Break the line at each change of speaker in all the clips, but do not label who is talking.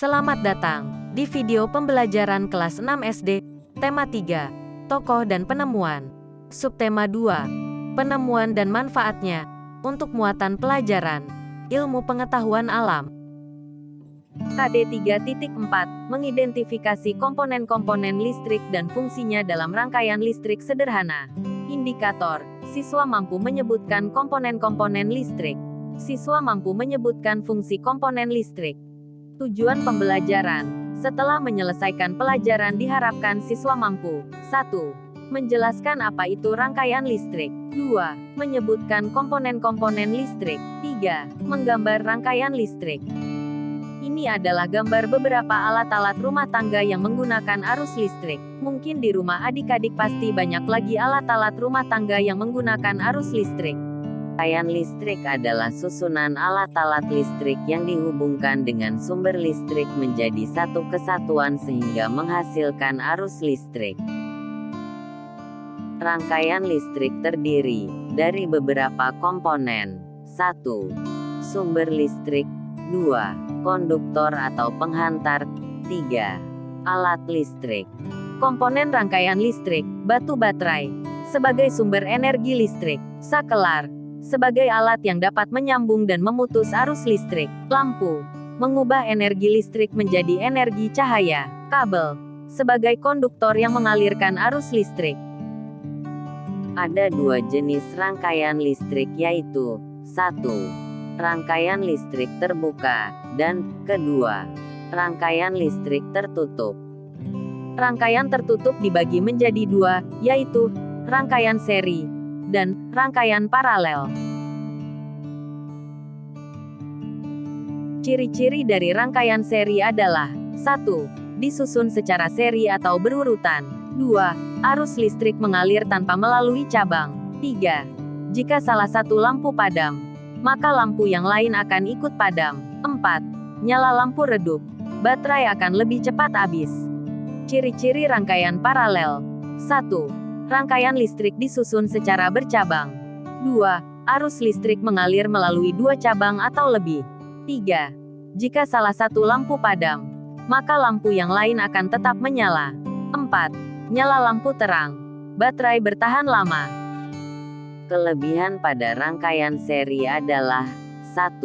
Selamat datang di video pembelajaran kelas 6 SD, tema 3, Tokoh dan Penemuan. Subtema 2, Penemuan dan Manfaatnya, untuk muatan pelajaran, Ilmu Pengetahuan Alam. KD 3.4, mengidentifikasi komponen-komponen listrik dan fungsinya dalam rangkaian listrik sederhana. Indikator, siswa mampu menyebutkan komponen-komponen listrik. Siswa mampu menyebutkan fungsi komponen listrik. Tujuan pembelajaran. Setelah menyelesaikan pelajaran diharapkan siswa mampu 1. Menjelaskan apa itu rangkaian listrik. 2. Menyebutkan komponen-komponen listrik. 3. Menggambar rangkaian listrik. Ini adalah gambar beberapa alat-alat rumah tangga yang menggunakan arus listrik. Mungkin di rumah adik-adik pasti banyak lagi alat-alat rumah tangga yang menggunakan arus listrik. Rangkaian listrik adalah susunan alat-alat listrik yang dihubungkan dengan sumber listrik menjadi satu kesatuan sehingga menghasilkan arus listrik. Rangkaian listrik terdiri dari beberapa komponen. 1. Sumber listrik. 2. Konduktor atau penghantar. 3. Alat listrik. Komponen rangkaian listrik, batu baterai, sebagai sumber energi listrik, sakelar, sebagai alat yang dapat menyambung dan memutus arus listrik, lampu, mengubah energi listrik menjadi energi cahaya, kabel, sebagai konduktor yang mengalirkan arus listrik. Ada dua jenis rangkaian listrik yaitu 1. Rangkaian listrik terbuka, dan kedua, rangkaian listrik tertutup. Rangkaian tertutup dibagi menjadi dua, yaitu rangkaian seri dan rangkaian paralel. Ciri-ciri dari rangkaian seri adalah 1. Disusun secara seri atau berurutan. 2. Arus listrik mengalir tanpa melalui cabang. 3. Jika salah satu lampu padam, maka lampu yang lain akan ikut padam. 4. Nyala lampu redup, baterai akan lebih cepat habis. Ciri-ciri rangkaian paralel. 1. Rangkaian listrik disusun secara bercabang. 2. Arus listrik mengalir melalui dua cabang atau lebih. 3. Jika salah satu lampu padam, maka lampu yang lain akan tetap menyala. 4. Nyala lampu terang, baterai bertahan lama. Kelebihan pada rangkaian seri adalah 1.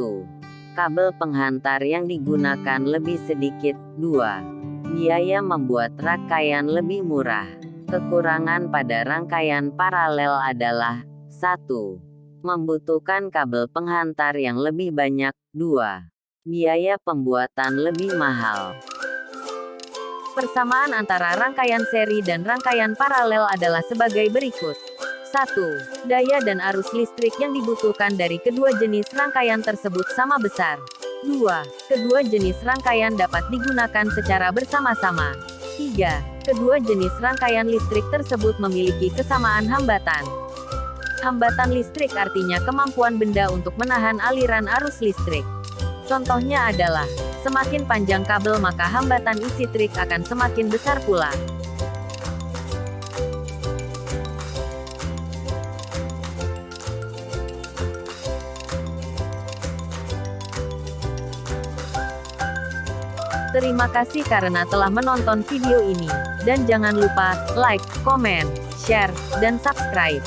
Kabel penghantar yang digunakan lebih sedikit. 2. Biaya membuat rangkaian lebih murah. Kekurangan pada rangkaian paralel adalah 1. Membutuhkan kabel penghantar yang lebih banyak. 2. Biaya pembuatan lebih mahal. Persamaan antara rangkaian seri dan rangkaian paralel adalah sebagai berikut. 1. Daya dan arus listrik yang dibutuhkan dari kedua jenis rangkaian tersebut sama besar. 2. Kedua jenis rangkaian dapat digunakan secara bersama-sama. 3. Kedua jenis rangkaian listrik tersebut memiliki kesamaan hambatan. Hambatan listrik artinya kemampuan benda untuk menahan aliran arus listrik. Contohnya adalah, semakin panjang kabel maka hambatan isi trik akan semakin besar pula. Terima kasih karena telah menonton video ini. Dan jangan lupa like, komen, share, dan subscribe.